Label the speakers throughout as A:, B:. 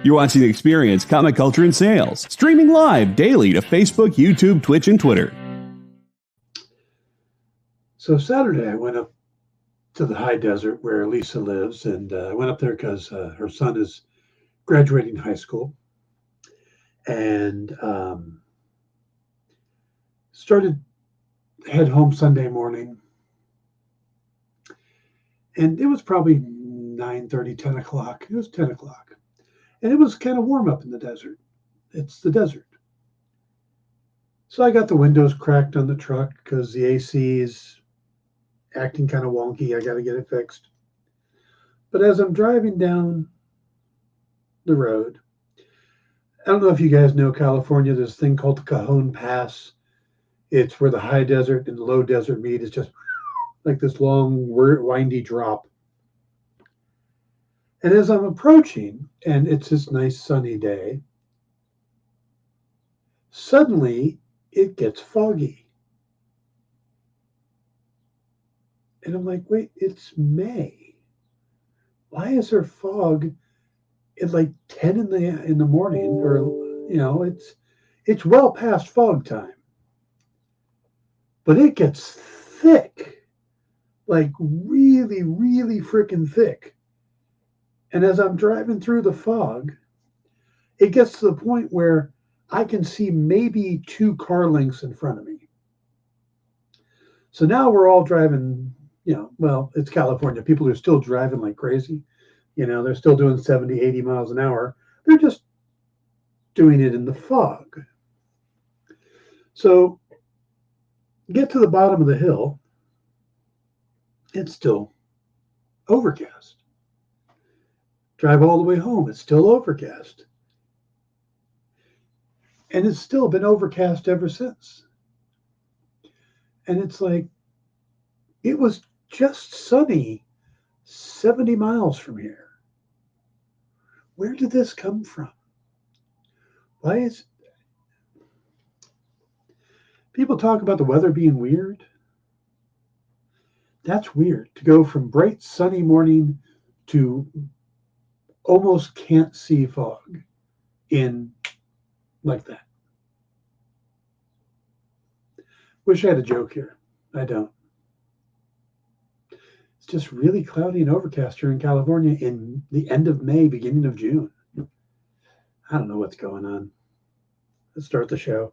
A: You're watching The Experience, Comic Culture and Sales, streaming live daily to Facebook, YouTube, Twitch, and Twitter.
B: So Saturday, I went up to the high desert where Lisa lives, and I went up there because her son is graduating high school, and started head home Sunday morning, and it was probably 9:30, 10 o'clock. It was 10 o'clock. And it was kind of warm up in the desert. It's the desert. So I got the windows cracked on the truck because the AC is acting kind of wonky. I got to get it fixed. But as I'm driving down the road, I don't know if you guys know California, there's a thing called the Cajon Pass. It's where the high desert and the low desert meet. It's just like this long, windy drop. And as I'm approaching, and it's this nice sunny day, suddenly it gets foggy. And I'm like, wait, it's May. Why is there fog at like 10 in the morning? Or, you know, it's well past fog time. But it gets thick, like really, really freaking thick. And as I'm driving through the fog, it gets to the point where I can see maybe 2 car lengths in front of me. So now we're all driving, you know, well, it's California. People are still driving like crazy. You know, they're still doing 70, 80 miles an hour. They're just doing it in the fog. So get to the bottom of the hill. It's still overcast. Drive all the way home. It's still overcast. And it's still been overcast ever since. And it's like, it was just sunny 70 miles from here. Where did this come from? Why is... People talk about the weather being weird. That's weird. To go from bright sunny morning to almost can't see fog in like that. Wish I had a joke here. I don't. It's just really cloudy and overcast here in California in the end of May, beginning of June. I don't know what's going on. Let's start the show.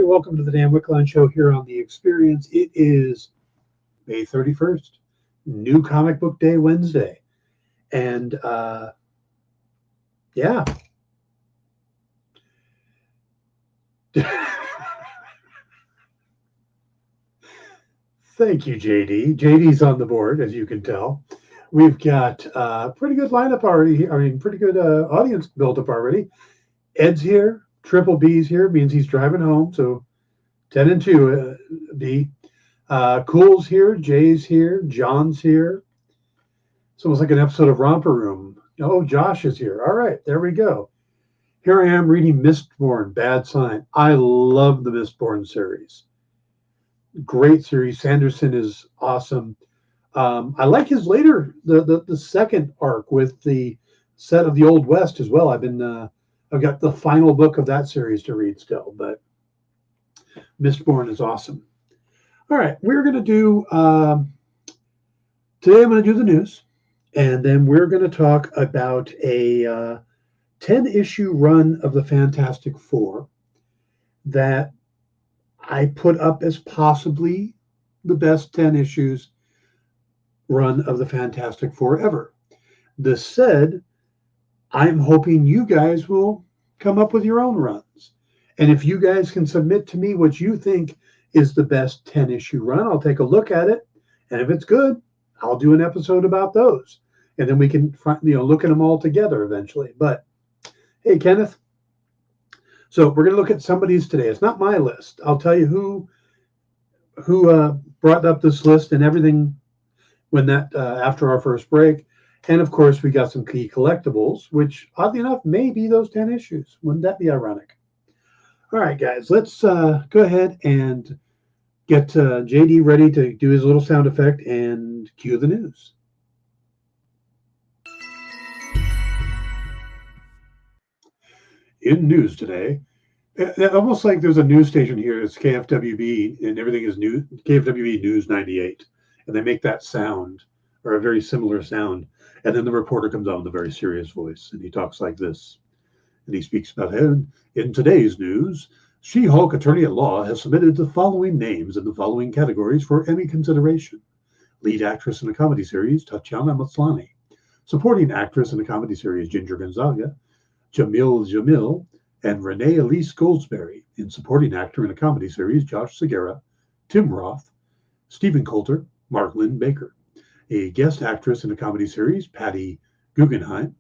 B: Welcome to the Dan Wickline Show here on The Experience. It is May 31st, New Comic Book Day Wednesday. And, yeah. Thank you, JD. JD's on the board, as you can tell. We've got a pretty good lineup already. I mean, pretty good audience built up already. Ed's here. Triple B's here, means he's driving home, so 10 and 2 B. Cool's here, Jay's here, John's here. It's almost like an episode of Romper Room. Oh, Josh is here. All right, there we go. Here I am reading Mistborn, Bad Sign. I love the Mistborn series. Great series. Sanderson is awesome. I like his later, the second arc with the set of the Old West as well. I've got the final book of that series to read still, but Mistborn is awesome. All right, we're going to do, today I'm going to do the news, and then we're going to talk about a 10-issue run of the Fantastic Four that I put up as possibly the best 10 issues run of the Fantastic Four ever. This said, I'm hoping you guys will come up with your own runs. And if you guys can submit to me what you think is the best 10-issue run, I'll take a look at it. And if it's good, I'll do an episode about those. And then we can look at them all together eventually. But hey, Kenneth, so we're going to look at somebody's today. It's not my list. I'll tell you who brought up this list and everything when that after our first break. And of course, we got some key collectibles, which oddly enough may be those 10 issues. Wouldn't that be ironic? All right, guys, let's go ahead and get JD ready to do his little sound effect and cue the news. In news today, almost like there's a news station here. It's KFWB, and everything is new. KFWB News 98, and they make that sound or a very similar sound. And then the reporter comes on with a very serious voice, and he talks like this. And he speaks about him. In today's news, She-Hulk attorney-at-law has submitted the following names in the following categories for Emmy consideration. Lead actress in a comedy series, Tatiana Maslany. Supporting actress in a comedy series, Ginger Gonzaga. Jamil, and Renee Elise Goldsberry. In supporting actor in a comedy series, Josh Segarra, Tim Roth, Stephen Coulter, Mark Lynn Baker. A guest actress in a comedy series, Patty Guggenheim.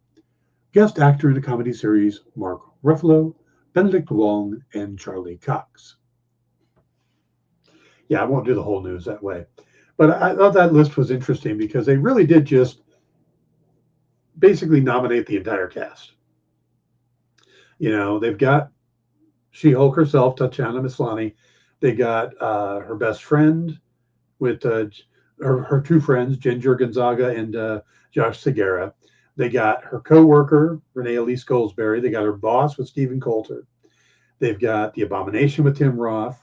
B: Guest actor in a comedy series, Mark Ruffalo, Benedict Wong, and Charlie Cox. Yeah, I won't do the whole news that way. But I thought that list was interesting because they really did just basically nominate the entire cast. They've got She-Hulk herself, Tatiana Maslany. They got her best friend with her two friends, Ginger Gonzaga and Josh Segarra. They got her co-worker, Renee Elise Goldsberry. They got her boss with Stephen Coulter. They've got The Abomination with Tim Roth.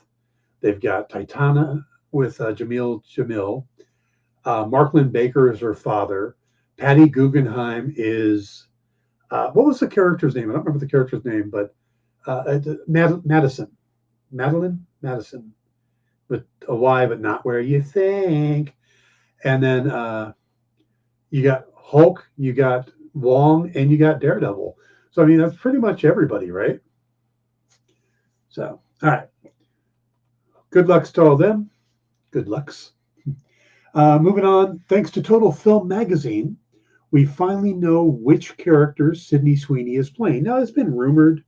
B: They've got Titana with Jamil. Mark Lynn Baker is her father. Patty Guggenheim is... what was the character's name? I don't remember the character's name, but Madeline Madison, with a Y, but not where you think. And then you got Hulk, you got Wong, and you got Daredevil. So, I mean, that's pretty much everybody, right? So, all right. Good lucks to all of them. Good lucks. Moving on, thanks to Total Film Magazine, we finally know which character Sydney Sweeney is playing. Now, it's been rumored,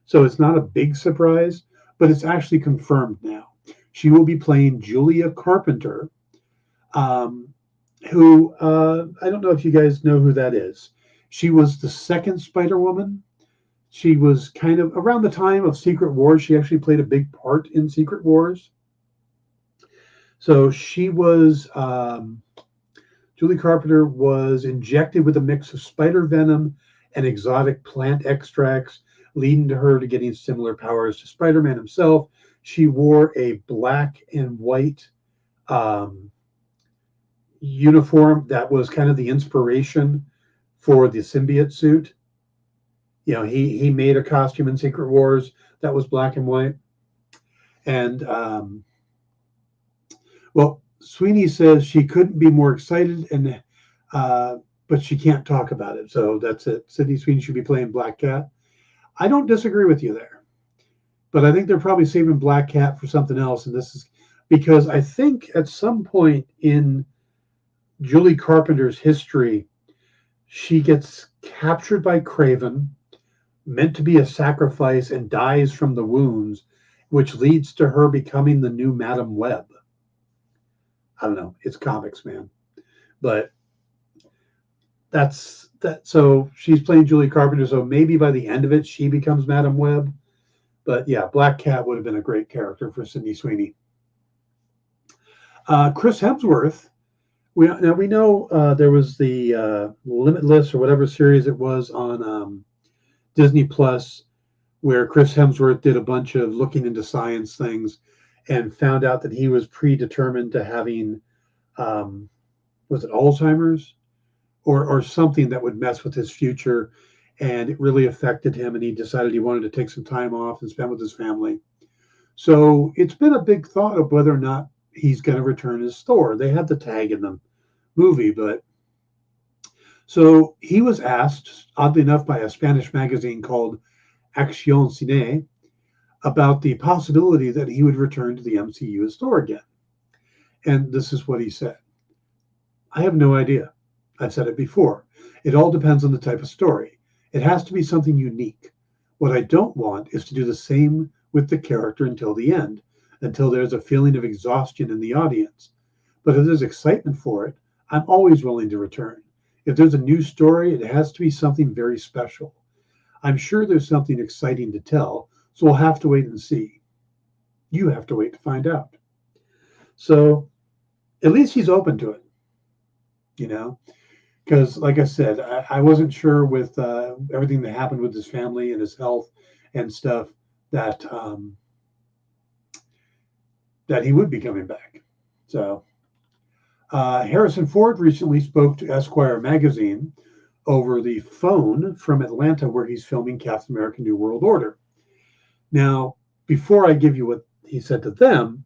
B: so it's not a big surprise, but it's actually confirmed now. She will be playing Julia Carpenter, who, I don't know if you guys know who that is. She was the second Spider-Woman. She was kind of around the time of Secret Wars. She actually played a big part in Secret Wars. So she was... Julie Carpenter was injected with a mix of spider venom and exotic plant extracts, leading to her to getting similar powers to Spider-Man himself. She wore a black and white uniform that was kind of the inspiration for the symbiote suit. He made a costume in Secret Wars that was black and white. And, Sweeney says she couldn't be more excited, but she can't talk about it. So that's it. Sydney Sweeney should be playing Black Cat. I don't disagree with you there, but I think they're probably saving Black Cat for something else. And this is because I think at some point in Julie Carpenter's history, she gets captured by Kraven, meant to be a sacrifice, and dies from the wounds, which leads to her becoming the new Madam Web. I don't know. It's comics, man. But that's that. So she's playing Julie Carpenter. So maybe by the end of it, she becomes Madam Web. But yeah, Black Cat would have been a great character for Sydney Sweeney. Chris Hemsworth. We know there was the Limitless or whatever series it was on Disney Plus, where Chris Hemsworth did a bunch of looking into science things and found out that he was predetermined to having, was it Alzheimer's or something that would mess with his future. And it really affected him. And he decided he wanted to take some time off and spend with his family. So it's been a big thought of whether or not he's going to return as Thor. They had the tag in the movie, but so he was asked, oddly enough, by a Spanish magazine called Acción Cine, about the possibility that he would return to the MCU as Thor again. And this is what he said. I have no idea. I've said it before. It all depends on the type of story. It has to be something unique. What I don't want is to do the same with the character until the end, until there's a feeling of exhaustion in the audience. But if there's excitement for it, I'm always willing to return. If there's a new story, it has to be something very special. I'm sure there's something exciting to tell, so we'll have to wait and see. You have to wait to find out. So at least he's open to it, you know, because like I said, I wasn't sure with everything that happened with his family and his health and stuff that that he would be coming back. So Harrison Ford recently spoke to Esquire magazine over the phone from Atlanta, where he's filming Captain America: New World Order. Now, before I give you what he said to them,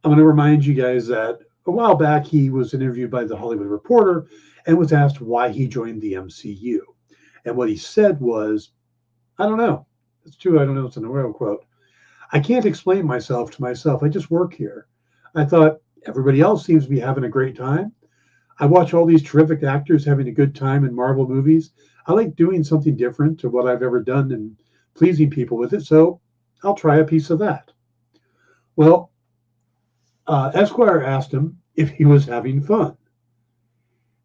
B: I'm going to remind you guys that a while back he was interviewed by the Hollywood Reporter and was asked why he joined the MCU. And what he said was, I don't know. It's true. I don't know. It's an oral quote. I can't explain myself to myself. I just work here. I thought everybody else seems to be having a great time. I watch all these terrific actors having a good time in Marvel movies. I like doing something different to what I've ever done and pleasing people with it. So I'll try a piece of that. Well, Esquire asked him if he was having fun.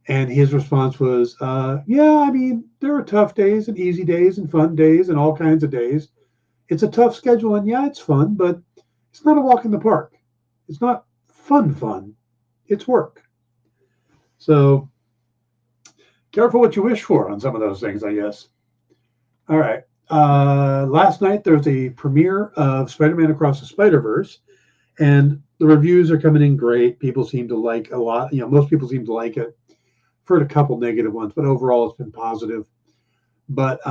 B: And his response was, yeah, I mean, there are tough days and easy days and fun days and all kinds of days. It's a tough schedule, and yeah, it's fun, but it's not a walk in the park. It's not fun. It's work. So careful what you wish for on some of those things, I guess. All right. Last night, there was a premiere of Spider-Man Across the Spider-Verse, and the reviews are coming in great. People seem to like a lot. Most people seem to like it. I've heard a couple negative ones, but overall it's been positive. But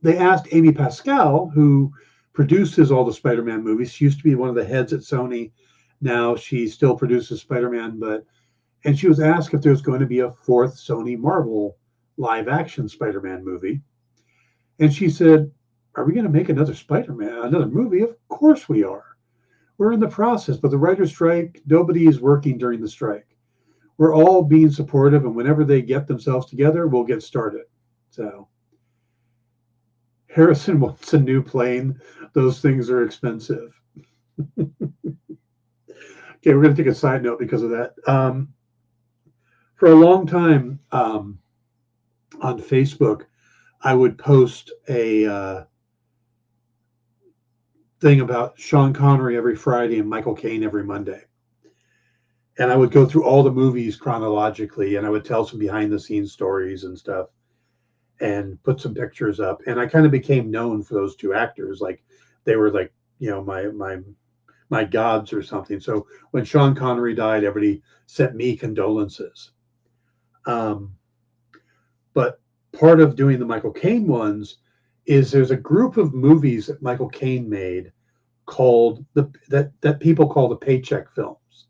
B: they asked Amy Pascal, who produces all the Spider-Man movies. She used to be one of the heads at Sony. Now she still produces Spider-Man, and she was asked if there's going to be a fourth Sony Marvel live-action Spider-Man movie. And she said, are we going to make another movie? Of course we are. We're in the process, but the writer's strike, nobody is working during the strike. We're all being supportive, and whenever they get themselves together, we'll get started. So Harrison wants a new plane. Those things are expensive. Okay, we're going to take a side note because of that. For a long time on Facebook, I would post a thing about Sean Connery every Friday and Michael Caine every Monday. And I would go through all the movies chronologically, and I would tell some behind the scenes stories and stuff and put some pictures up. And I kind of became known for those two actors. Like they were like, my gods or something. So when Sean Connery died, everybody sent me condolences. But part of doing the Michael Caine ones is there's a group of movies that Michael Caine made called that people call the paycheck films,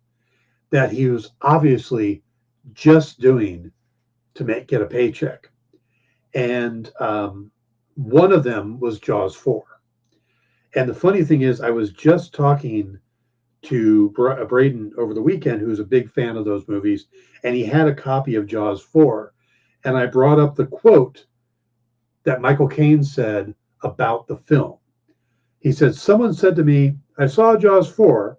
B: that he was obviously just doing to get a paycheck. And one of them was Jaws 4. And the funny thing is, I was just talking to Braden over the weekend, who's a big fan of those movies, and he had a copy of Jaws 4. And I brought up the quote that Michael Caine said about the film. He said, someone said to me, I saw Jaws 4.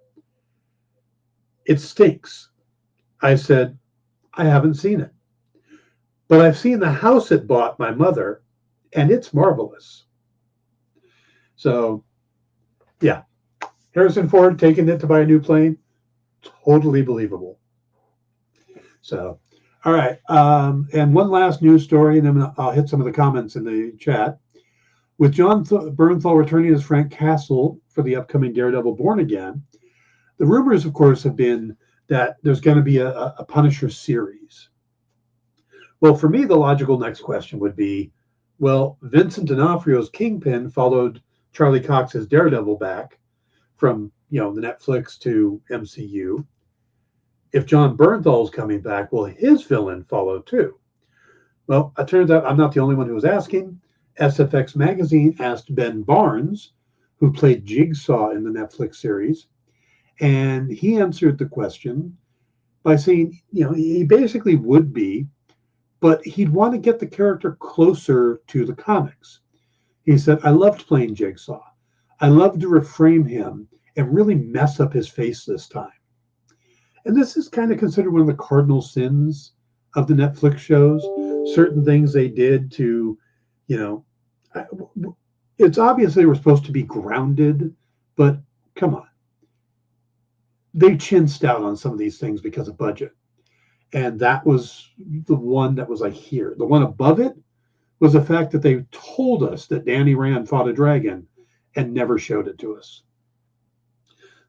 B: It stinks. I said, I haven't seen it. But I've seen the house it bought my mother, and it's marvelous. So, yeah. Harrison Ford taking it to buy a new plane, totally believable. So, all right. And one last news story, and then I'll hit some of the comments in the chat. With John Bernthal returning as Frank Castle for the upcoming Daredevil Born Again, the rumors, of course, have been that there's going to be a Punisher series. Well, for me, the logical next question would be, well, Vincent D'Onofrio's Kingpin followed Charlie Cox's Daredevil back from, the Netflix to MCU. If John Bernthal's coming back, will his villain follow too? Well, it turns out I'm not the only one who was asking. SFX Magazine asked Ben Barnes, who played Jigsaw in the Netflix series. And he answered the question by saying, he basically would be, but he'd want to get the character closer to the comics. He said, I loved playing Jigsaw. I loved to reframe him and really mess up his face this time. And this is kind of considered one of the cardinal sins of the Netflix shows. Certain things they did to, it's obvious they were supposed to be grounded, but come on. They chinsed out on some of these things because of budget. And that was the one that was like here. The one above it was the fact that they told us that Danny Rand fought a dragon and never showed it to us.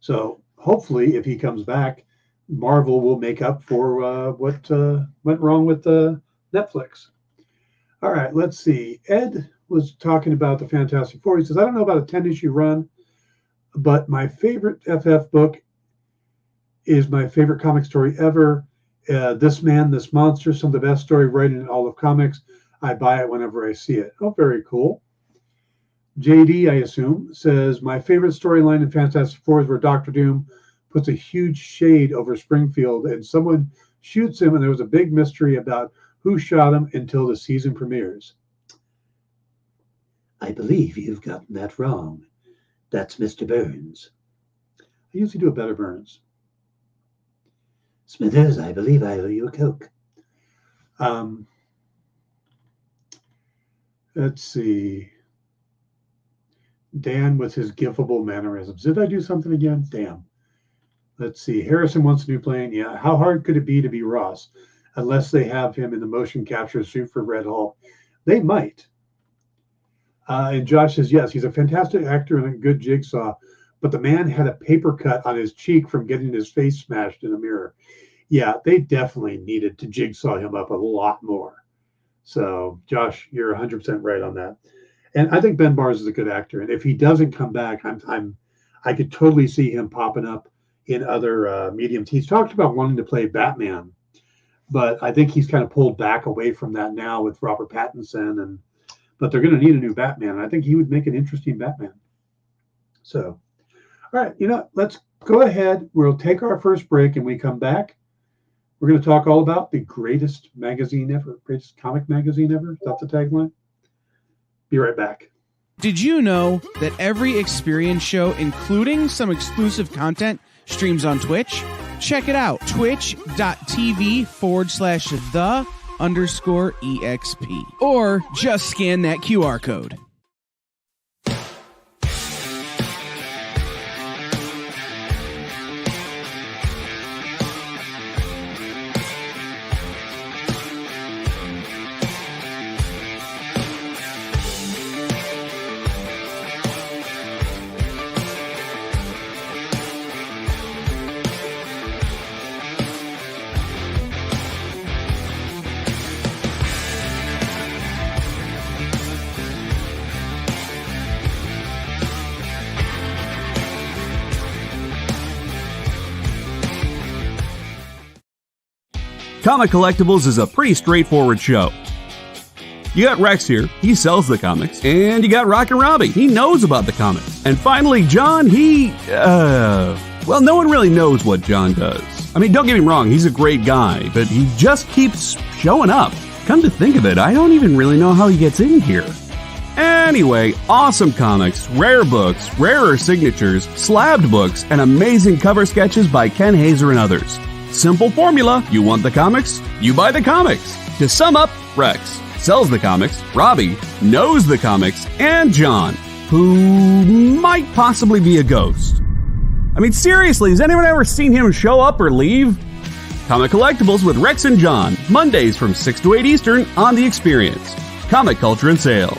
B: So hopefully, if he comes back, Marvel will make up for what went wrong with Netflix. All right, let's see. Ed was talking about the Fantastic Four. He says, I don't know about a 10-issue run, but my favorite FF book is my favorite comic story ever. This Man, This Monster, some of the best story writing in all of comics. I buy it whenever I see it. Oh, very cool. JD, I assume, says, my favorite storyline in Fantastic Four is where Dr. Doom puts a huge shade over Springfield and someone shoots him, and there was a big mystery about who shot him until the season premieres. I believe you've gotten that wrong. That's Mr. Burns. I usually do a better Burns. Smithers, I believe I owe you a Coke. Let's see. Dan with his gifable mannerisms. Did I do something again? Damn. Let's see. Harrison wants a new plane. Yeah. How hard could it be to be Ross? Unless they have him in the motion capture suit for Red Hulk. They might. And Josh says, yes, he's a fantastic actor and a good Jigsaw, but the man had a paper cut on his cheek from getting his face smashed in a mirror. Yeah, they definitely needed to Jigsaw him up a lot more. So, Josh, you're 100% right on that. And I think Ben Barnes is a good actor. And if he doesn't come back, I could totally see him popping up in other mediums. He's talked about wanting to play Batman, but I think he's kind of pulled back away from that now with Robert Pattinson. But they're going to need a new Batman. And I think he would make an interesting Batman. So, all right, let's go ahead. We'll take our first break, and we come back. We're going to talk all about the greatest magazine ever, greatest comic magazine ever. Is that the tagline? Be right back.
C: Did you know that every Experience show, including some exclusive content, streams on Twitch? Check it out. Twitch.tv/the_EXP. Or just scan that QR code.
A: Comic Collectibles is a pretty straightforward show. You got Rex here, he sells the comics, and you got Rockin' Robbie, he knows about the comics. And finally, John, well, no one really knows what John does. I mean, don't get me wrong, he's a great guy, but he just keeps showing up. Come to think of it, I don't even really know how he gets in here. Anyway, awesome comics, rare books, rarer signatures, slabbed books, and amazing cover sketches by Ken Hazer and others. Simple formula. You want the comics? You buy the comics. To sum up, Rex sells the comics, Robbie knows the comics, and John, who might possibly be a ghost. I mean, seriously, has anyone ever seen him show up or leave? Comic Collectibles with Rex and John, Mondays from 6 to 8 Eastern on The Experience. Comic Culture and Sales.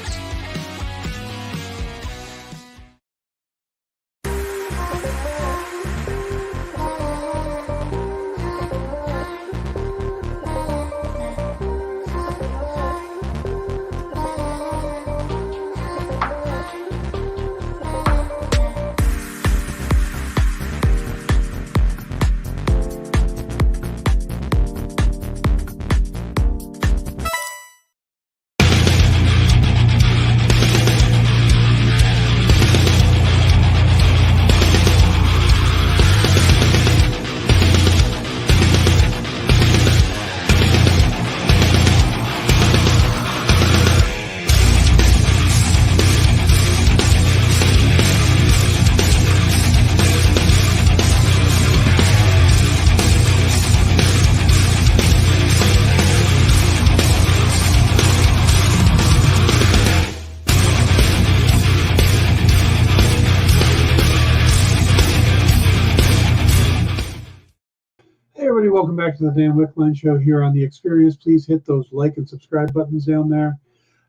B: welcome back to the Dan Wickline Show here on the Experience. Please hit those like and subscribe buttons down there.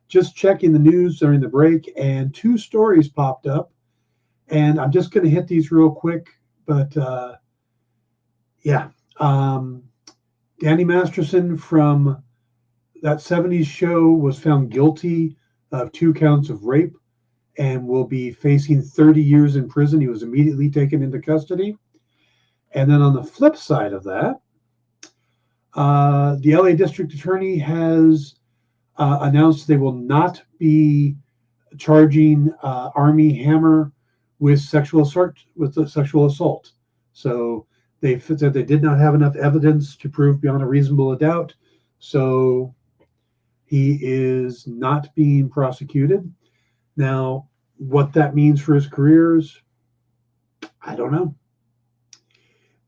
B: Just checking the news during the break, and 2 stories popped up. And I'm just going to hit these real quick. But, Danny Masterson from that 70s show was found guilty of 2 counts of rape and will be facing 30 years in prison. He was immediately taken into custody. And then on the flip side of that, the LA District Attorney has announced they will not be charging Armie Hammer with sexual assault. So they said they did not have enough evidence to prove beyond a reasonable doubt. So he is not being prosecuted. Now, what that means for his careers, I don't know.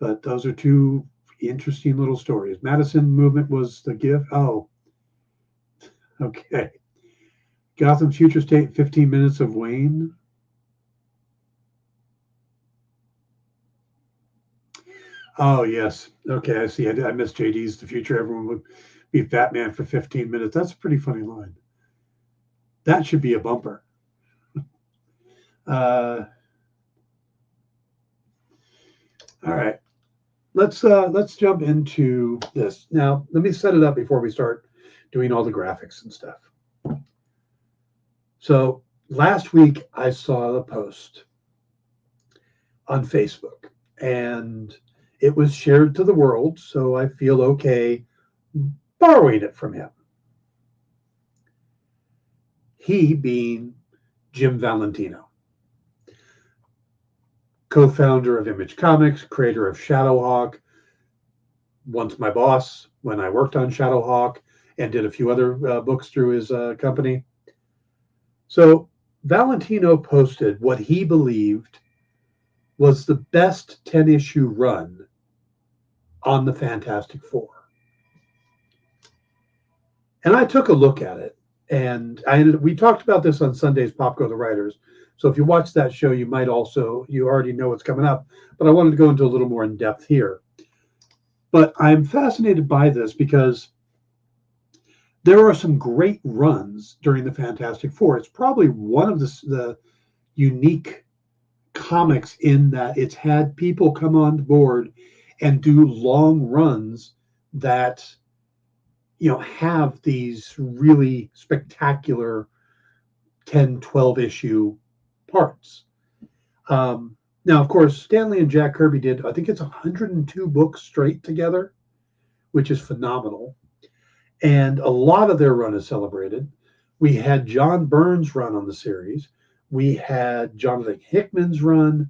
B: But those are 2 interesting little stories. Madison movement was the gift. Oh, okay. Gotham's future state, 15 minutes of Wayne. Oh, yes. Okay, I see. I missed JD's The Future. Everyone would be Batman for 15 minutes. That's a pretty funny line. That should be a bumper. All right. Let's jump into this. Now, let me set it up before we start doing all the graphics and stuff. So last week I saw the post on Facebook, and it was shared to the world, so I feel okay borrowing it from him. He being Jim Valentino, co-founder of Image Comics, creator of Shadowhawk, once my boss when I worked on Shadowhawk, and did a few other books through his company. So Valentino posted what he believed was the best 10-issue run on the Fantastic Four. And I took a look at it, and we talked about this on Sunday's Pop Go the Writers. So if you watch that show, you already know what's coming up, but I wanted to go into a little more in depth here. But I'm fascinated by this because there are some great runs during the Fantastic Four. It's probably one of the unique comics in that it's had people come on board and do long runs that, have these really spectacular 10, 12 issue parts. Now, of course, Stan Lee and Jack Kirby did, I think it's 102 books straight together, which is phenomenal. And a lot of their run is celebrated. We had John Byrne's run on the series. We had Jonathan Hickman's run.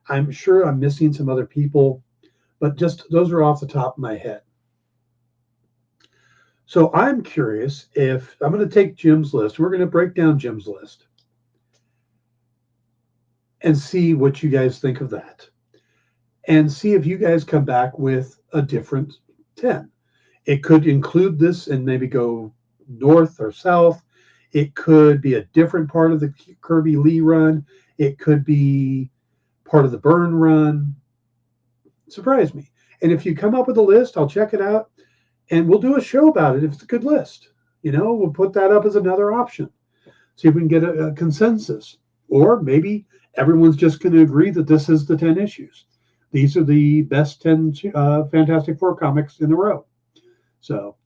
B: I'm sure I'm missing some other people, but just those are off the top of my head. So I'm curious if I'm going to take Jim's list. We're going to break down Jim's list and see what you guys think of that, and see if you guys come back with a different 10. It could include this and maybe go north or south. It could be a different part of the Kirby Lee run. It could be part of the Byrne run. Surprise me. And if you come up with a list, I'll check it out and we'll do a show about it if it's a good list. We'll put that up as another option. See if we can get a consensus. Or maybe everyone's just going to agree that this is the 10 issues. These are the best 10 Fantastic Four comics in a row. So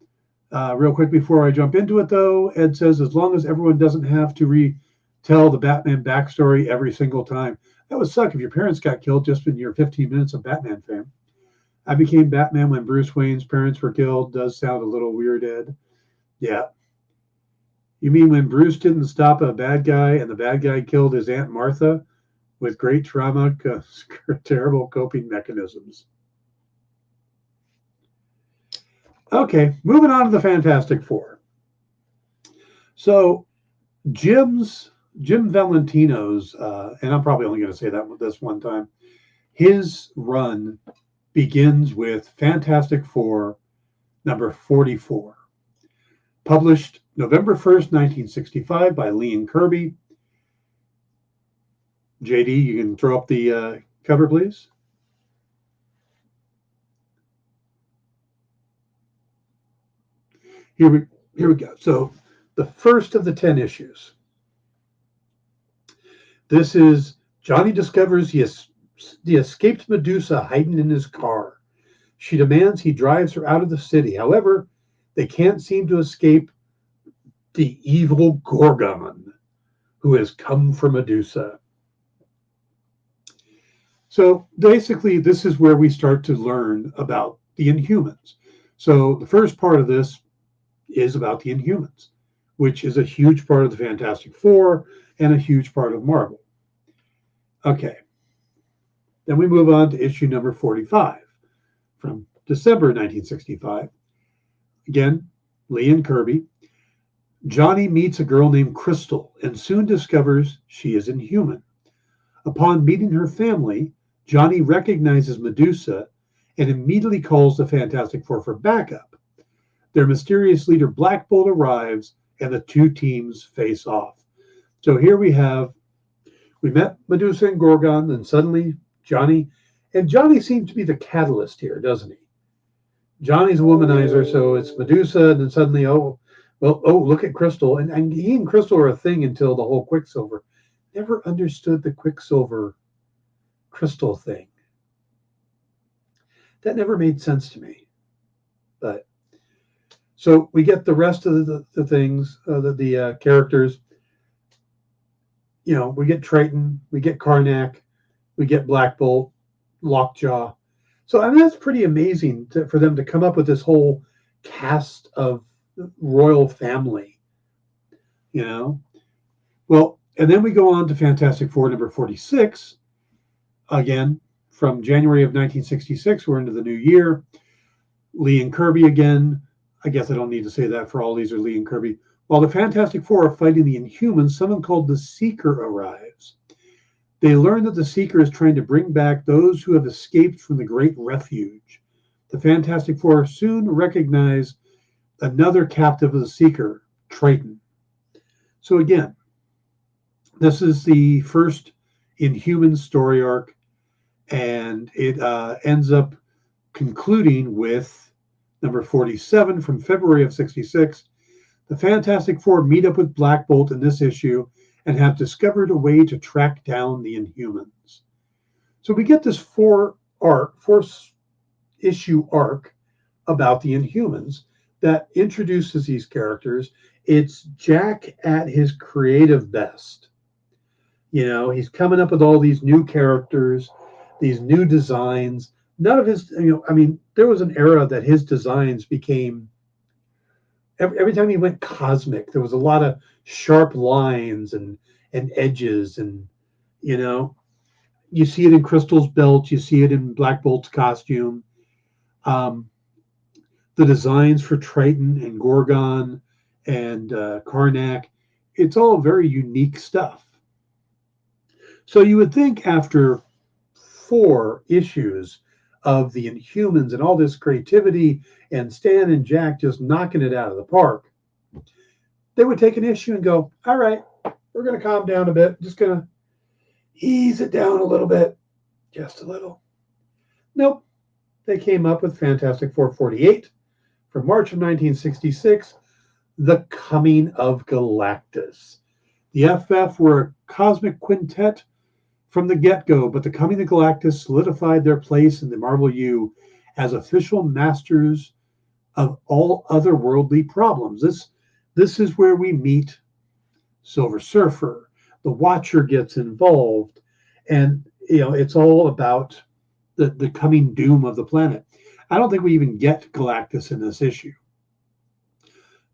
B: real quick before I jump into it, though, Ed says, as long as everyone doesn't have to retell the Batman backstory every single time. That would suck if your parents got killed just in your 15 minutes of Batman fame. I became Batman when Bruce Wayne's parents were killed. Does sound a little weird, Ed. Yeah. You mean when Bruce didn't stop a bad guy and the bad guy killed his Aunt Martha with great trauma, terrible coping mechanisms? Okay, moving on to the Fantastic Four. So Jim Valentino's, and I'm probably only going to say that this one time, his run begins with Fantastic Four number 44, published November 1st, 1965 by Lee and Kirby. JD, you can throw up the cover, please. here we go. So the first of the 10 issues. This is Johnny discovers the escaped Medusa hiding in his car. She demands he drives her out of the city. However, they can't seem to escape the evil Gorgon, who has come for Medusa. So basically, this is where we start to learn about the Inhumans. So the first part of this is about the Inhumans, which is a huge part of the Fantastic Four and a huge part of Marvel. Okay. Then we move on to issue number 45 from December 1965. Again, Lee and Kirby. Johnny meets a girl named Crystal and soon discovers she is Inhuman. Upon meeting her family, Johnny recognizes Medusa and immediately calls the Fantastic Four for backup. Their mysterious leader Black Bolt arrives and the two teams face off. So here we met Medusa and Gorgon, and suddenly Johnny seems to be the catalyst here, doesn't he? Johnny's a womanizer, so it's Medusa, and then suddenly, look at Crystal. And he and Crystal are a thing until the whole Quicksilver. Never understood the Quicksilver Crystal thing. That never made sense to me. But so we get the rest of the things, the characters. You know, we get Triton, we get Karnak, we get Black Bolt, Lockjaw. So I mean, that's pretty amazing for them to come up with this whole cast of royal family. You know, well, and then we go on to Fantastic Four number 46. Again, from January of 1966, we're into the new year. Lee and Kirby again. I guess I don't need to say that, for all these are Lee and Kirby. While the Fantastic Four are fighting the Inhumans, someone called the Seeker arrives. They learn that the Seeker is trying to bring back those who have escaped from the Great Refuge. The Fantastic Four soon recognize another captive of the Seeker, Triton. So again, this is the first Inhuman story arc, and it ends up concluding with number 47 from February of 66. The Fantastic Four meet up with Black Bolt in this issue and have discovered a way to track down the Inhumans. So we get this four-issue arc about the Inhumans that introduces these characters. It's Jack at his creative best. You know, he's coming up with all these new characters, these new designs. None of his, there was an era that his designs became, every time he went cosmic, there was a lot of sharp lines and edges, and you see it in Crystal's belt, you see it in Black Bolt's costume. The designs for Triton and Gorgon and Karnak, it's all very unique stuff. So you would think after 4 issues of the Inhumans and all this creativity and Stan and Jack just knocking it out of the park, they would take an issue and go, all right, we're going to calm down a bit. Just going to ease it down a little bit. Just a little. Nope. They came up with Fantastic Four 48 from March of 1966, The Coming of Galactus. The FF were a cosmic quintet from the get-go, but the Coming of Galactus solidified their place in the Marvel U as official masters of all otherworldly problems. This is where we meet Silver Surfer. The Watcher gets involved, and it's all about the coming doom of the planet. I don't think we even get Galactus in this issue,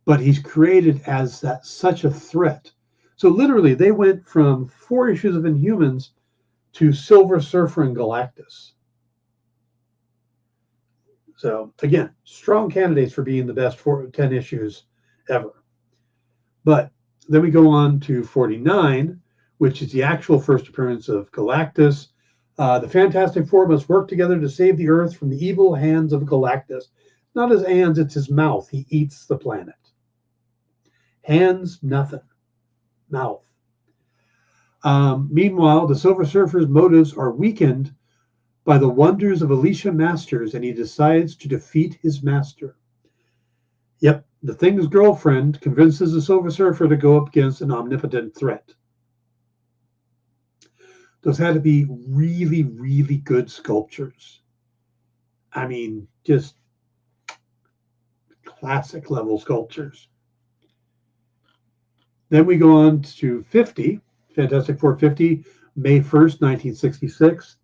B: but he's created as such a threat. So literally, they went from 4 issues of Inhumans to Silver Surfer and Galactus. So again, strong candidates for being the best 10 issues ever. But then we go on to 49, which is the actual first appearance of Galactus. The Fantastic Four must work together to save the Earth from the evil hands of Galactus. Not his hands, it's his mouth. He eats the planet. Hands, nothing. Mouth. Meanwhile, the Silver Surfer's motives are weakened by the wonders of Alicia Masters, and he decides to defeat his master. Yep, The Thing's girlfriend convinces the Silver Surfer to go up against an omnipotent threat. Those had to be really, really good sculptures. I mean, just classic level sculptures. Then we go on to 50, Fantastic Four 50, May 1st, 1966.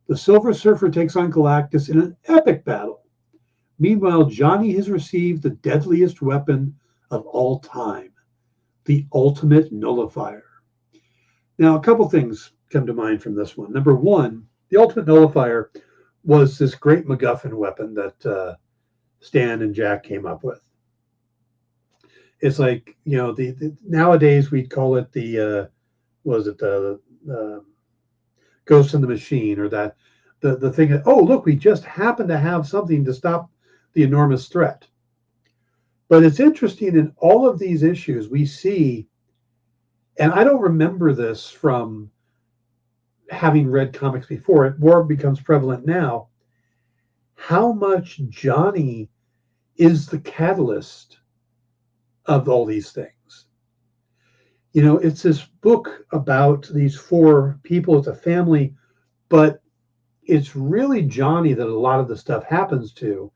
B: The Silver Surfer takes on Galactus in an epic battle. Meanwhile, Johnny has received the deadliest weapon of all time, the Ultimate Nullifier. Now, a couple things come to mind from this one. Number one, the Ultimate Nullifier was this great MacGuffin weapon that Stan and Jack came up with. It's like, you know, the nowadays we'd call it the Ghost in the Machine, or that the thing that, oh, look, we just happen to have something to stop the enormous threat. But it's interesting, in all of these issues we see, and I don't remember this from having read comics before, it more becomes prevalent now, how much Johnny is the catalyst of all these things. You know, it's this book about these four people, it's a family, but it's really Johnny that a lot of the stuff happens to.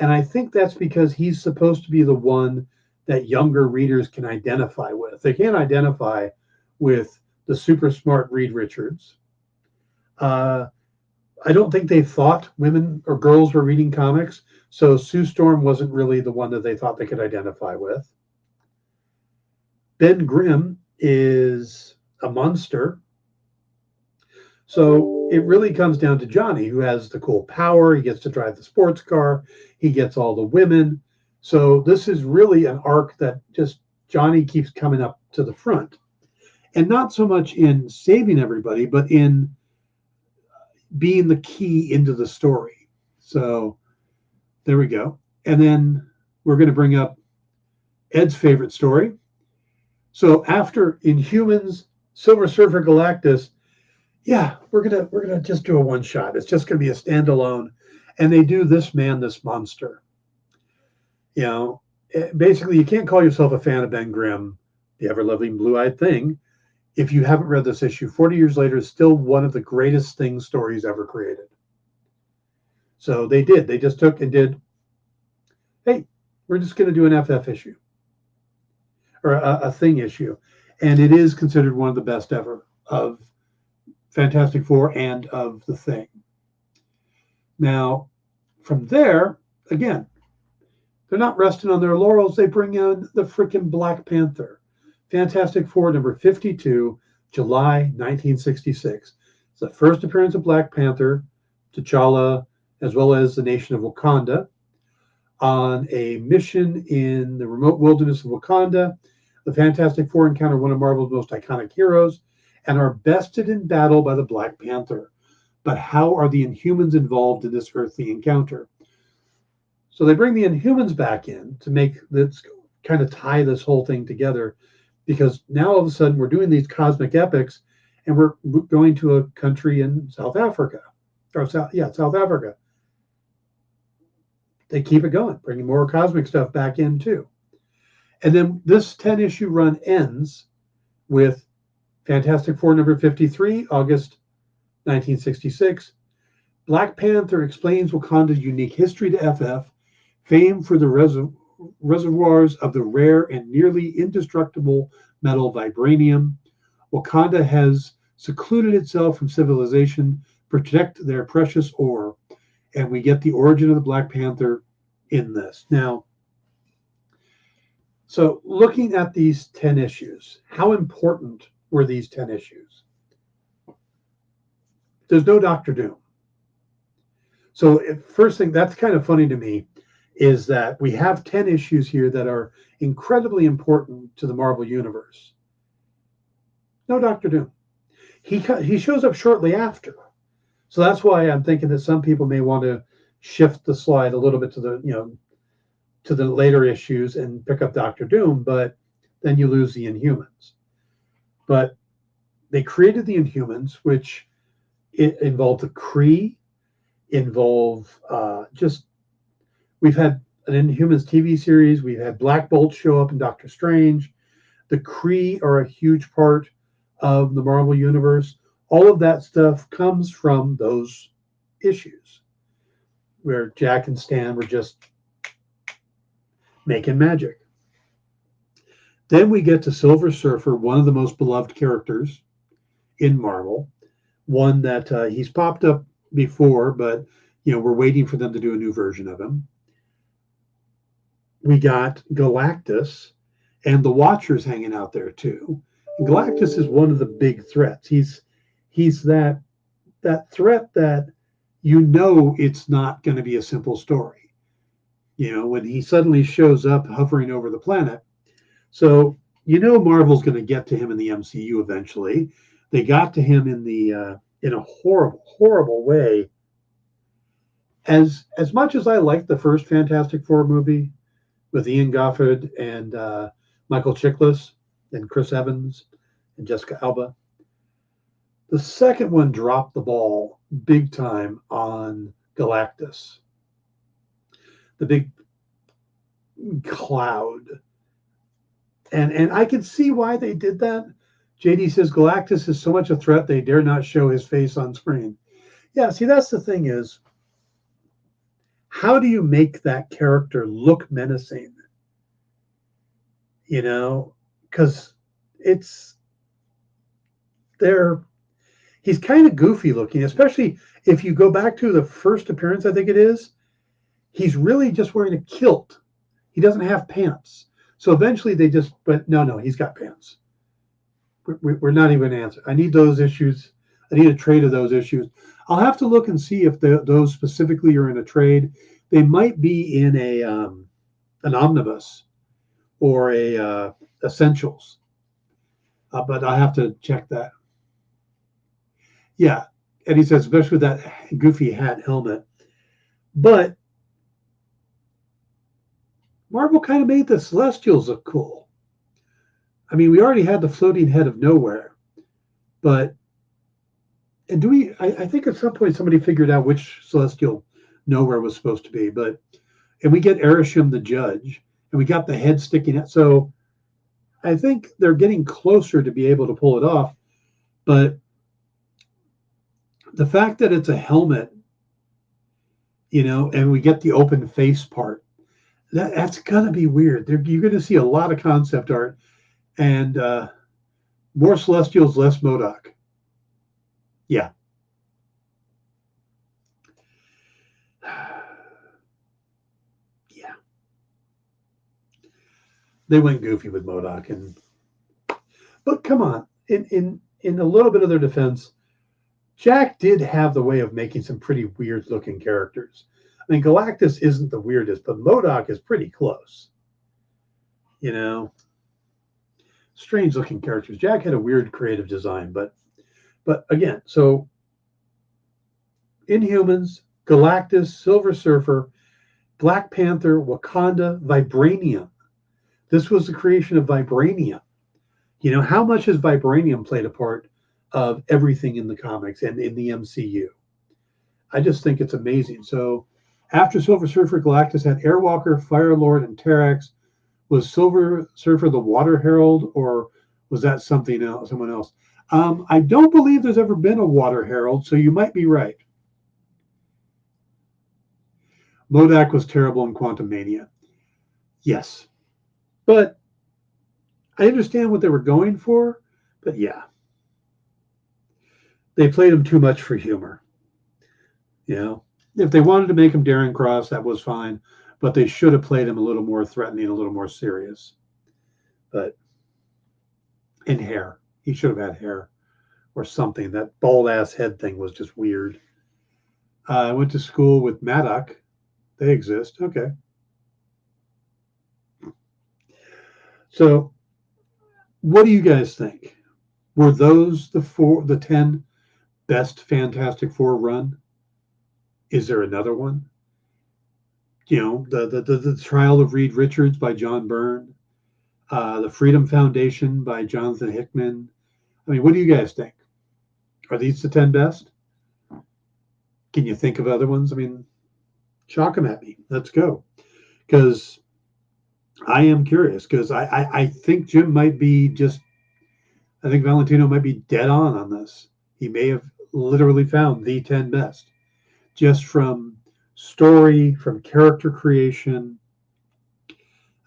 B: And I think that's because he's supposed to be the one that younger readers can identify with. They can't identify with the super smart Reed Richards. I don't think they thought women or girls were reading comics, so Sue Storm wasn't really the one that they thought they could identify with. Ben Grimm is a monster. So it really comes down to Johnny, who has the cool power. He gets to drive the sports car. He gets all the women. So this is really an arc that just Johnny keeps coming up to the front. And not so much in saving everybody, but in being the key into the story. So there we go. And then we're going to bring up Ed's favorite story. So after Inhumans, Silver Surfer, Galactus, yeah, we're gonna just do a one shot. It's just gonna be a standalone, and they do This Man, This Monster. You know, basically, you can't call yourself a fan of Ben Grimm, the ever-loving blue-eyed thing, if you haven't read this issue. 40 years later, is still one of the greatest Thing stories ever created. So they did. They just took and did, hey, we're just going to do an FF issue, or a Thing issue. And it is considered one of the best ever of Fantastic Four and of the Thing. Now, from there, again, they're not resting on their laurels. They bring in the freaking Black Panther. Fantastic Four number 52, July 1966. It's the first appearance of Black Panther, T'Challa, as well as the nation of Wakanda, on a mission in the remote wilderness of Wakanda. The Fantastic Four encounter one of Marvel's most iconic heroes and are bested in battle by the Black Panther. But how are the Inhumans involved in this earthly encounter? So they bring the Inhumans back in to make this kind of tie this whole thing together, because now all of a sudden we're doing these cosmic epics, and we're going to a country in South Africa, South Africa. They keep it going, bringing more cosmic stuff back in too. And then this 10-issue run ends with Fantastic Four number 53, August 1966. Black Panther explains Wakanda's unique history to FF, famed for the reservoirs of the rare and nearly indestructible metal vibranium. Wakanda has secluded itself from civilization, protect their precious ore, and we get the origin of the Black Panther in this. Now, so looking at these 10 issues, how important were these 10 issues? There's no Doctor Doom. So first thing, that's kind of funny to me, is that we have 10 issues here that are incredibly important to the Marvel Universe. No Doctor Doom. He shows up shortly after. So that's why I'm thinking that some people may want to shift the slide a little bit to the later issues and pick up Doctor Doom, but then you lose the Inhumans. But they created the Inhumans, which it involved the Kree, we've had an Inhumans TV series. We had Black Bolt show up in Doctor Strange. The Kree are a huge part of the Marvel Universe. All of that stuff comes from those issues where Jack and Stan were just making magic. Then we get to Silver Surfer, one of the most beloved characters in Marvel, one that he's popped up before, but we're waiting for them to do a new version of him. We got Galactus and the Watchers hanging out there too. And Galactus is one of the big threats. He's that threat that it's not going to be a simple story. When he suddenly shows up hovering over the planet. So Marvel's going to get to him in the MCU eventually. They got to him in a horrible, horrible way. As much as I liked the first Fantastic Four movie with Ian Goffard and Michael Chiklis and Chris Evans and Jessica Alba, the second one dropped the ball big time on Galactus. The big cloud. And I can see why they did that. JD says Galactus is so much a threat they dare not show his face on screen. Yeah, see, that's the thing is, how do you make that character look menacing? Because he's kind of goofy looking, especially if you go back to the first appearance, I think it is, he's really just wearing a kilt. He doesn't have pants. So eventually but no, he's got pants. We're not even going to answer. I need those issues. I need a trade of those issues. I'll have to look and see if those specifically are in a trade. They might be in an omnibus or a essentials, but I have to check that. Yeah, and he says especially with that goofy hat helmet, but Marvel kind of made the Celestials look cool. I mean, we already had the floating head of nowhere, I think at some point somebody figured out which Celestial nowhere was supposed to be, and we get Erisham the Judge, and we got the head sticking out. So I think they're getting closer to be able to pull it off, but the fact that it's a helmet, and we get the open face part, that's gonna be weird. You're gonna see a lot of concept art, and more Celestials, less MODOK. Yeah. Yeah. They went goofy with MODOK, but come on, in a little bit of their defense, Jack did have the way of making some pretty weird looking characters. I mean, Galactus isn't the weirdest, but MODOK is pretty close. Strange looking characters. Jack had a weird creative design, but again, so Inhumans, Galactus, Silver Surfer, Black Panther, Wakanda, Vibranium. This was the creation of Vibranium. How much has Vibranium played a part of everything in the comics and in the MCU? I just think it's amazing. So after Silver Surfer, Galactus had Airwalker, Firelord, and Terrax. Was Silver Surfer the Water Herald, or was that something else? Someone else? I don't believe there's ever been a Water Herald, so you might be right. MODOK was terrible in Quantum Mania. Yes. But I understand what they were going for, but yeah. They played him too much for humor. If they wanted to make him Darren Cross, that was fine, but they should have played him a little more threatening, a little more serious. And hair. He should have had hair or something. That bald-ass head thing was just weird. I went to school with MODOK. They exist. Okay. So what do you guys think? Were those the 10 best Fantastic Four run? Is there another one? The Trial of Reed Richards by John Byrne, the Freedom Foundation by Jonathan Hickman. I mean, what do you guys think? Are these the 10 best? Can you think of other ones? I mean, chalk them at me. Let's go. because I am curious, because I think Jim might be I think Valentino might be dead on this. He may have literally found the 10 best, just from story, from character creation.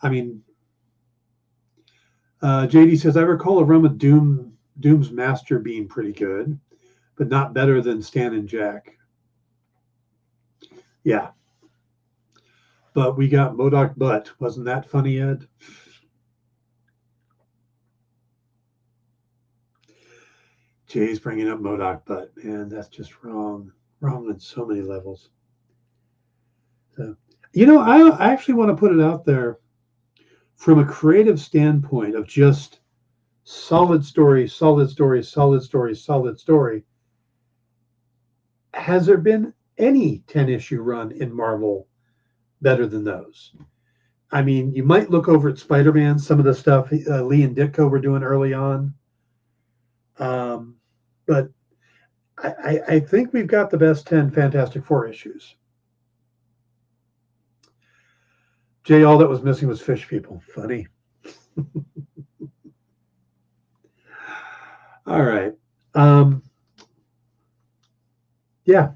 B: I mean, JD says, I recall a run with Doom's Master being pretty good, but not better than Stan and Jack. Yeah. But we got MODOK Butt. Wasn't that funny, Ed? Jay's bringing up MODOK Butt. Man, that's just wrong. Wrong on so many levels. So, I actually want to put it out there from a creative standpoint of just solid story, solid story, solid story, solid story. Has there been any 10-issue run in Marvel better than those? I mean, you might look over at Spider-Man, some of the stuff Lee and Ditko were doing early on. But I think we've got the best 10 Fantastic Four issues. Jay, all that was missing was fish people. Funny. All right. Yeah.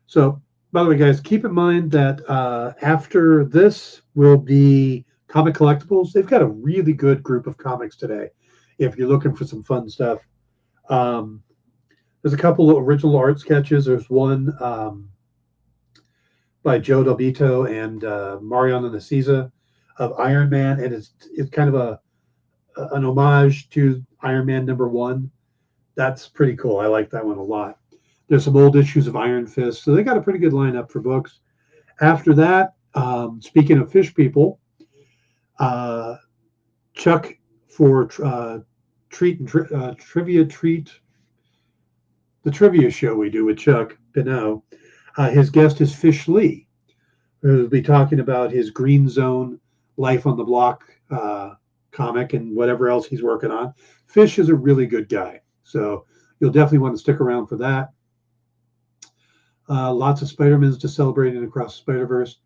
B: So, by the way, guys, keep in mind that after this will be Comic Collectibles. They've got a really good group of comics today. If you're looking for some fun stuff, there's a couple of original art sketches. There's one by Joe Delvito and Mariano Nicieza of Iron Man, and it's kind of an homage to Iron Man #1. That's pretty cool. I like that one a lot. There's some old issues of Iron Fist, so they got a pretty good lineup for books. After that, speaking of fish people, Chuck for the trivia show we do with Chuck Pinot. His guest is Fish Lee, who will be talking about his Green Zone Life on the Block comic and whatever else he's working on. Fish is a really good guy, so you'll definitely want to stick around for that. Lots of Spider-Mans to celebrate in Across the Spider-Verse.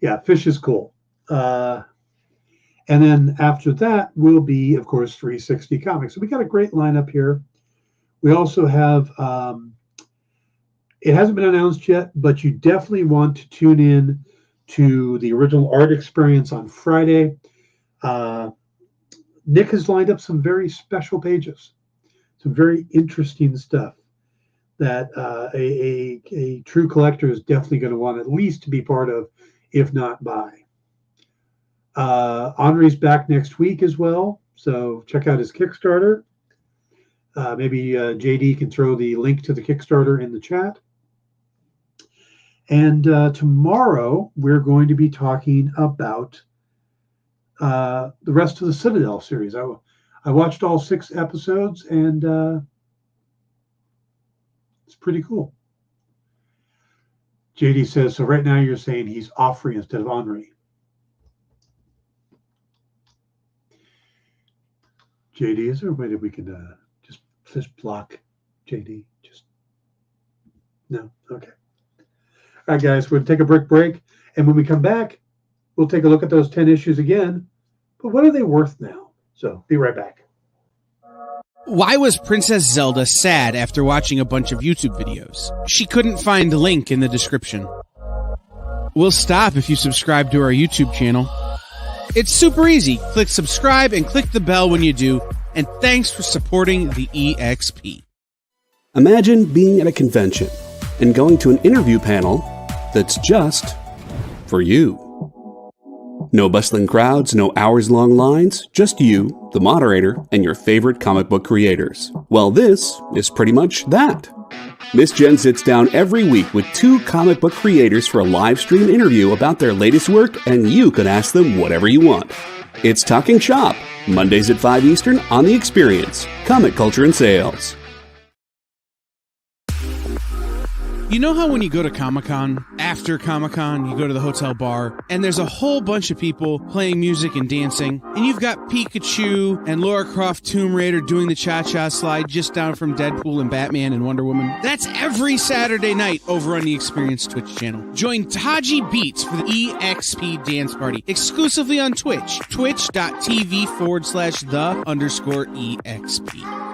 B: Yeah, Fish is cool. And then after that will be, of course, 360 Comics. So we got a great lineup here. We also have, it hasn't been announced yet, but you definitely want to tune in to the original art experience on Friday. Nick has lined up some very special pages, some very interesting stuff that a true collector is definitely going to want at least to be part of, if not buy. Henri's back next week as well, so check out his Kickstarter. Maybe JD can throw the link to the Kickstarter in the chat. And tomorrow we're going to be talking about the rest of the Citadel series. I watched all 6 episodes, and it's pretty cool. JD says, so right now you're saying he's Offrey instead of Henri. JD, is there a way that we can just block JD? Just no? Okay. All right, guys, we're going to take a break. And when we come back, we'll take a look at those 10 issues again. But what are they worth now? So be right back.
C: Why was Princess Zelda sad after watching a bunch of YouTube videos? She couldn't find a link in the description. We'll stop if you subscribe to our YouTube channel. It's super easy. Click subscribe and click the bell when you do. And thanks for supporting the EXP.
A: Imagine being at a convention and going to an interview panel that's just for you. No bustling crowds, no hours-long lines, just you, the moderator, and your favorite comic book creators. Well, this is pretty much that. Miss Jen sits down every week with 2 comic book creators for a live stream interview about their latest work, and you can ask them whatever you want. It's Talking Shop, Mondays at 5 Eastern on The Experience, Comic Culture and Sales.
C: You know how when you go to Comic-Con, after Comic-Con, you go to the hotel bar, and there's a whole bunch of people playing music and dancing, and you've got Pikachu and Lara Croft Tomb Raider doing the cha-cha slide just down from Deadpool and Batman and Wonder Woman? That's every Saturday night over on the Experience Twitch channel. Join Taji Beats for the EXP Dance Party, exclusively on Twitch, twitch.tv/the_EXP.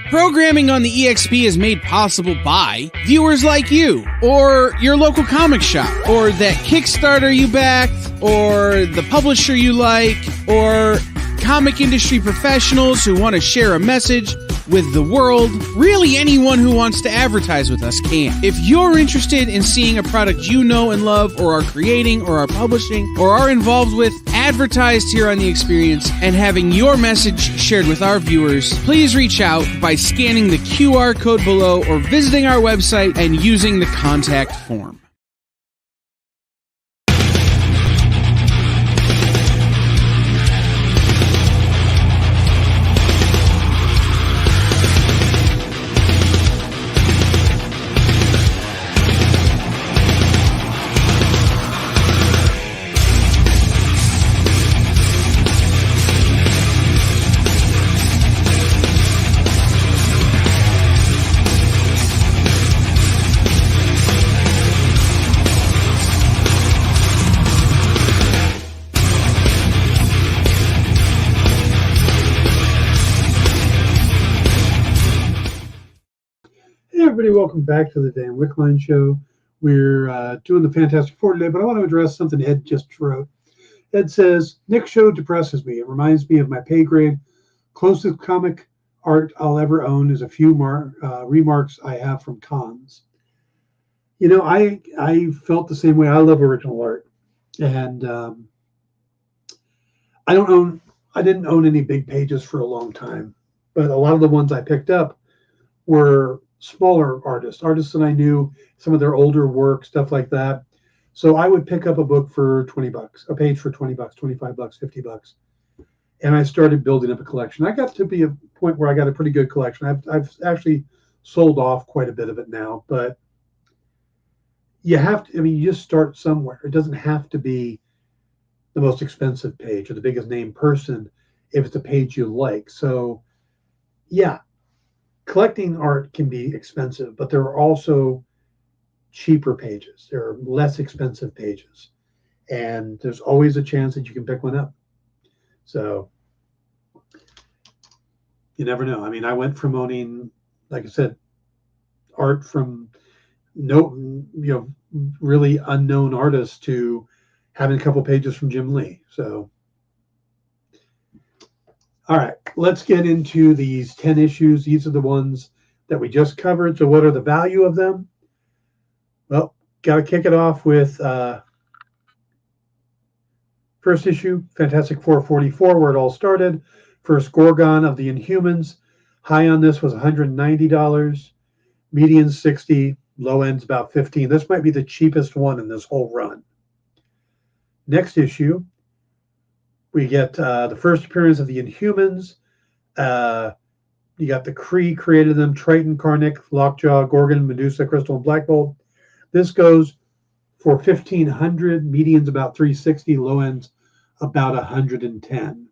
C: Programming on the EXP is made possible by viewers like you, or your local comic shop, or that Kickstarter you backed, or the publisher you like, or comic industry professionals who want to share a message with the world. Really, anyone who wants to advertise with us can. If you're interested in seeing a product you know and love, or are creating, or are publishing, or are involved with, advertised here on The Experience, and having your message shared with our viewers, please reach out by scanning the QR code below or visiting our website and using the contact form.
B: Everybody, welcome back to the Dan Wickline Show. We're doing the Fantastic Four today, but I want to address something Ed just wrote. Ed says, Nick's show depresses me. It reminds me of my pay grade. Closest comic art I'll ever own is a few remarks I have from cons. You know, I felt the same way. I love original art. And I didn't own any big pages for a long time, but a lot of the ones I picked up were smaller artists that I knew, some of their older work, stuff like that. So I would pick up a book for $20, a page for $20, $25, $50. And I started building up a collection. I got to be a point where I got a pretty good collection. I've actually sold off quite a bit of it now, but you have to, you just start somewhere. It doesn't have to be the most expensive page or the biggest name person if it's a page you like. So yeah, collecting art can be expensive, but there are also cheaper pages. There are less expensive pages. And there's always a chance that you can pick one up. So you never know. I went from owning, like I said, art from really unknown artists to having a couple pages from Jim Lee. So all right, let's get into these 10 issues. These are the ones that we just covered. So what are the value of them? Well, got to kick it off with first issue, Fantastic 444, where it all started. First Gorgon of the Inhumans. High on this was $190. Median 60. Low end's about 15. This might be the cheapest one in this whole run. Next issue, we get the first appearance of the Inhumans. You got the Kree created them, Triton, Karnak, Lockjaw, Gorgon, Medusa, Crystal, and Black Bolt. This goes for 1,500. Median's about 360. Low end's about 110.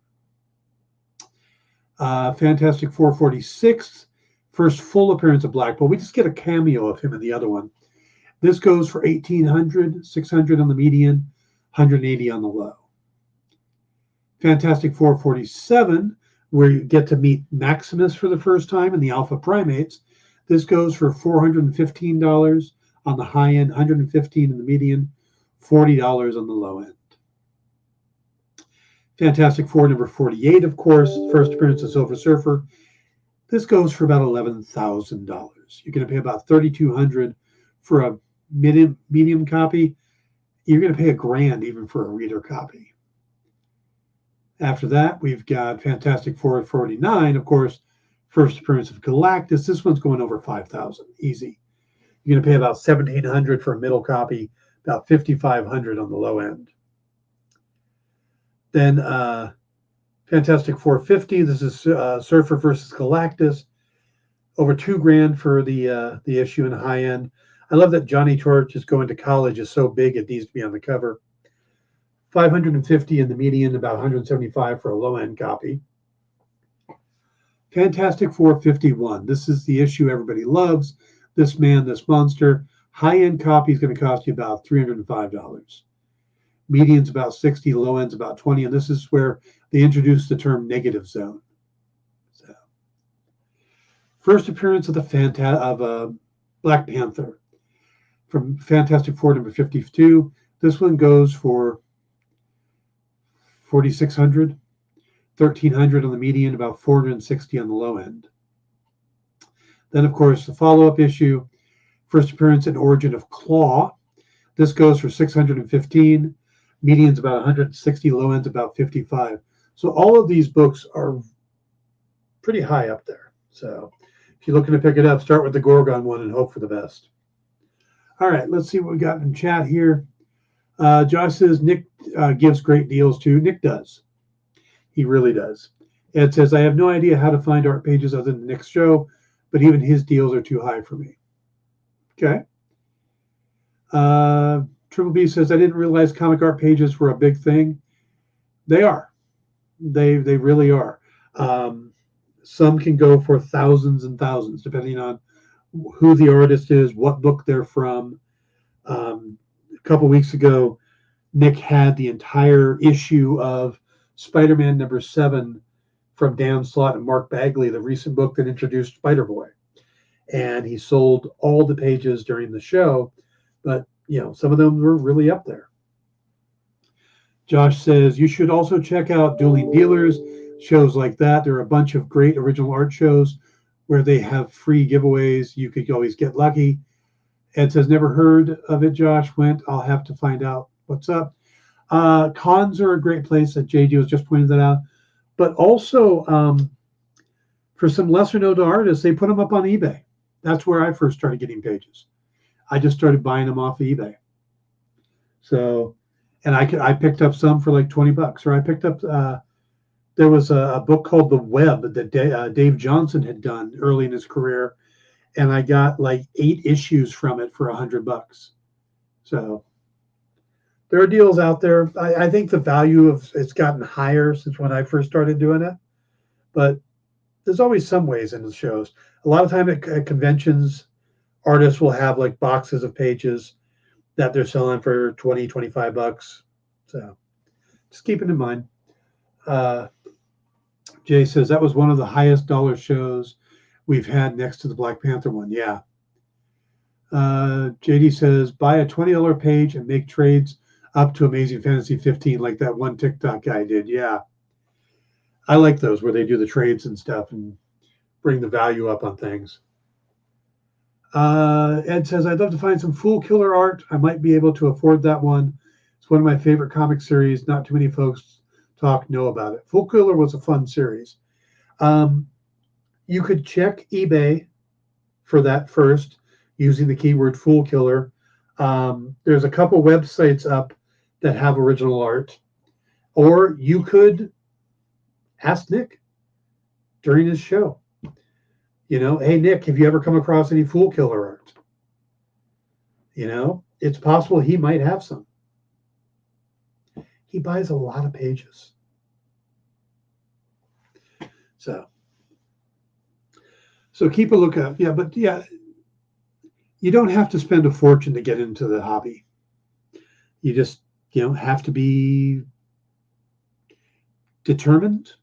B: Fantastic 446. First full appearance of Black Bolt. We just get a cameo of him in the other one. This goes for 1,800, 600 on the median, 180 on the low. Fantastic 447, where you get to meet Maximus for the first time and the Alpha Primates. This goes for $415 on the high end, $115 in the median, $40 on the low end. Fantastic Four number 48, of course, first appearance of Silver Surfer. This goes for about $11,000. You're going to pay about $3,200 for a medium copy. You're going to pay $1,000 even for a reader copy. After that, we've got Fantastic Four 49, of course, first appearance of Galactus. This one's going over $5,000, easy. You're going to pay about $1,700 for a middle copy, about $5,500 on the low end. Then Fantastic 450. This is Surfer versus Galactus. Over $2,000 for the issue in high end. I love that Johnny Torch is going to college is so big it needs to be on the cover. 550 in the median, about 175 for a low end copy. Fantastic 451. This is the issue everybody loves. This Man, This Monster. High end copy is going to cost you about $305. Median's about 60, low end's about 20, and this is where they introduced the term negative zone. So, first appearance of the Black Panther from Fantastic Four number 52. This one goes for $4,600, $1,300 on the median, about $460 on the low end. Then, of course, the follow-up issue, first appearance and origin of Claw. This goes for $615. Median's about 160, low end's about 55. So all of these books are pretty high up there. So if you're looking to pick it up, start with the Gorgon one and hope for the best. All right, let's see what we got in chat here. Josh says Nick gives great deals too. Nick does. He really does. Ed says, I have no idea how to find art pages other than Nick's show, but even his deals are too high for me. Okay. Triple B says, I didn't realize comic art pages were a big thing. They are. They really are. Some can go for thousands and thousands, depending on who the artist is, what book they're from. A couple weeks ago, Nick had the entire issue of Spider-Man number 7 from Dan Slott and Mark Bagley, the recent book that introduced Spider-Boy. And he sold all the pages during the show, but some of them were really up there. Josh says, you should also check out Dueling Dealers, shows like that. There are a bunch of great original art shows where they have free giveaways. You could always get lucky. Ed says, never heard of it, Josh. Went. I'll have to find out what's up. Cons are a great place. That JD was just pointing that out. But also, for some lesser-known artists, they put them up on eBay. That's where I first started getting pages. I just started buying them off of eBay. So, and I picked up some for like $20. Or I picked up, there was a book called The Web that Dave Johnson had done early in his career. And I got like 8 issues from it for $100. So there are deals out there. I think the value of it's gotten higher since when I first started doing it. But there's always some ways in the shows. A lot of time at conventions, artists will have like boxes of pages that they're selling for $20, $25. So just keep it in mind. Jay says that was one of the highest dollar shows we've had next to the Black Panther one. Yeah. JD says buy a $20 page and make trades up to Amazing Fantasy 15 like that one TikTok guy did. Yeah. I like those where they do the trades and stuff and bring the value up on things. Ed says, I'd love to find some Fool Killer art. I might be able to afford that one. It's one of my favorite comic series. Not too many folks know about it. Fool Killer was a fun series. You could check eBay for that first using the keyword Fool Killer. There's a couple websites up that have original art. Or you could ask Nick during his show. Hey, Nick, have you ever come across any Fool Killer art? It's possible he might have some. He buys a lot of pages. So keep a lookout. Yeah, but yeah, you don't have to spend a fortune to get into the hobby. You just, have to be determined,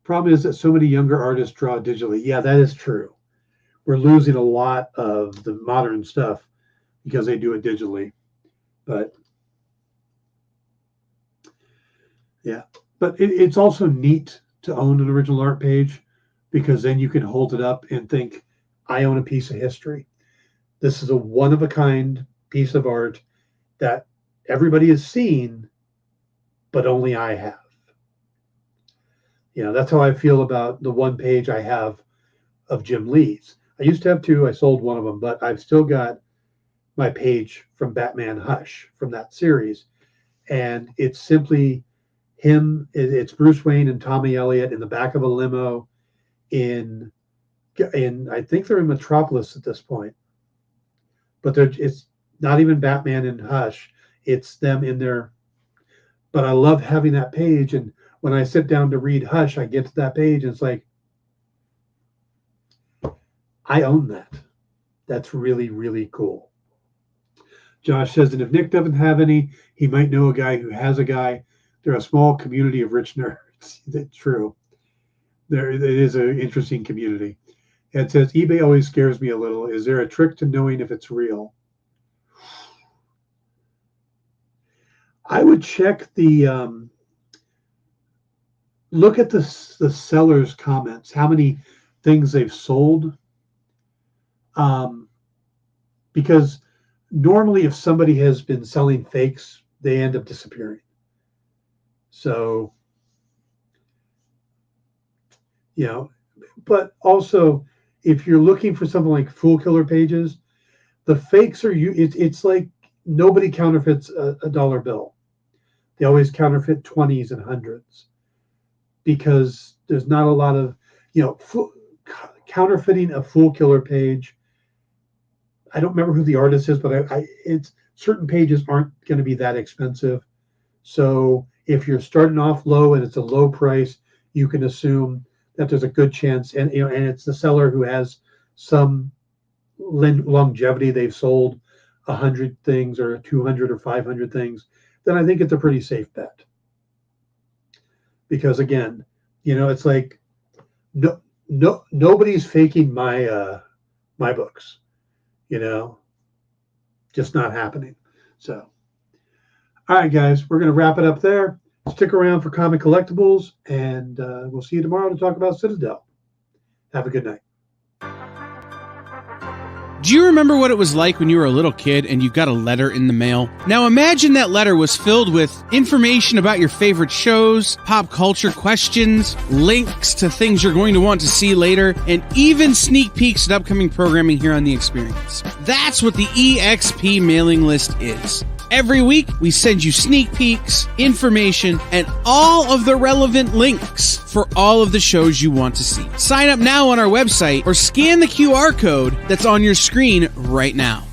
B: Problem is that so many younger artists draw digitally. Yeah, that is true. We're losing a lot of the modern stuff because they do it digitally. But yeah, but it's also neat to own an original art page because then you can hold it up and think, I own a piece of history. This is a one-of-a-kind piece of art that everybody has seen, but only I have. That's how I feel about the one page I have of Jim Lee's. I used to have 2. I sold one of them, but I've still got my page from Batman Hush from that series. And it's simply It's Bruce Wayne and Tommy Elliott in the back of a limo in I think they're in Metropolis at this point, but it's not even Batman and Hush. It's them in there. But I love having that page, and when I sit down to read Hush, I get to that page, and it's like, I own that. That's really, really cool. Josh says, and if Nick doesn't have any, he might know a guy who has a guy. They're a small community of rich nerds. That's true. It is an interesting community. It says, eBay always scares me a little. Is there a trick to knowing if it's real? I would check look at the seller's comments, how many things they've sold. Because normally if somebody has been selling fakes, they end up disappearing. So, but also if you're looking for something like Fool Killer pages, the fakes it's like nobody counterfeits a dollar bill. They always counterfeit 20s and 100s because there's not a lot of, counterfeiting a Fool Killer page. I don't remember who the artist is, but it's certain pages aren't going to be that expensive. So if you're starting off low and it's a low price, you can assume that there's a good chance, and and it's the seller who has some longevity. They've sold 100 things or 200 or 500 things. Then I think it's a pretty safe bet. Because again, it's like nobody's faking my books. Just not happening. So, all right, guys, we're going to wrap it up there. Stick around for Comic Collectibles, and we'll see you tomorrow to talk about Citadel. Have a good night.
C: Do you remember what it was like when you were a little kid and you got a letter in the mail? Now imagine that letter was filled with information about your favorite shows, pop culture questions, links to things you're going to want to see later, and even sneak peeks at upcoming programming here on The Experience. That's what the EXP mailing list is. Every week, we send you sneak peeks, information, and all of the relevant links for all of the shows you want to see. Sign up now on our website or scan the QR code that's on your screen right now.